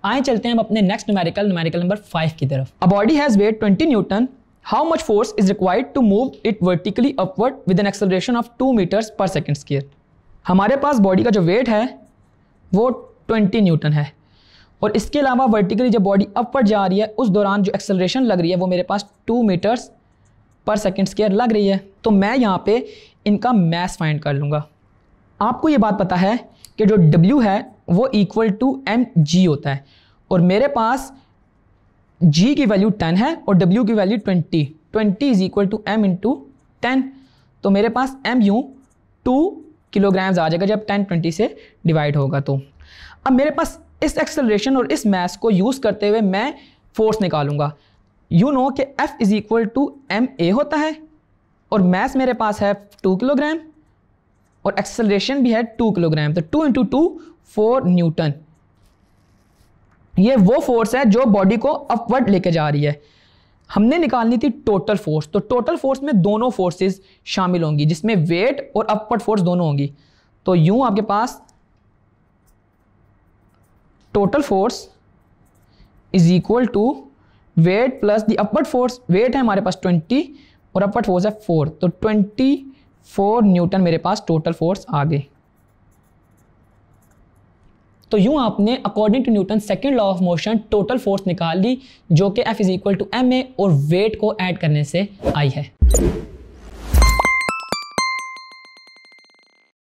आए चलते हैं हम अपने नेक्स्ट न्यूमेरिकल नंबर 5 की तरफ। A body has weight 20 newton, how much force is required to move it vertically upward with an acceleration of 2 metres per second square. हमारे पास बॉडी का जो वेट है वो 20 न्यूटन है और इसके अलावा वर्टिकली जब बॉडी अपवर्ड जा रही है उस दौरान जो एक्सेलरेशन लग रही है वो मेरे पास 2 मीटर्स पर सेकंड स्क्वायर लग रही है। तो मैं यहाँ पे इनका मैस फाइंड कर लूँगा। आपको ये बात पता है कि जो W है वो इक्वल टू mg होता है और मेरे पास g की वैल्यू 10 है और W की value 20 is equal to m into 10। तो मेरे पास m यूँ 2 किलोग्राम्स आ जाएगा जब 10 20 से डिवाइड होगा। तो अब मेरे पास इस एक्सेलरेशन और इस मैस को यूज़ करते हुए मैं फोर्स निकालूंगा। यू नो कि F is equal to ma होता है और मैस मेरे पास है 2 किलोग्राम और एक्सेलरेशन भी है 2 किलोग्राम। तो 2 इंटू 2 4 न्यूटन। ये वो फोर्स है जो बॉडी को अपवर्ड लेके जा रही है। हमने निकालनी थी टोटल फोर्स, तो टोटल फोर्स में दोनों फोर्सेस शामिल होंगी जिसमें वेट और अपवर्ड फोर्स दोनों होंगी। तो यूं आपके पास total force is equal to weight plus the upward force. Weight है हमारे पास 20 और अपवर्ड फोर्स है 4, तो 24 न्यूटन मेरे पास टोटल फोर्स आ गई। तो यूं आपने according to Newton second law of motion total force निकाल ली जो कि F is equal to ma और वेट को ऐड करने से आई है।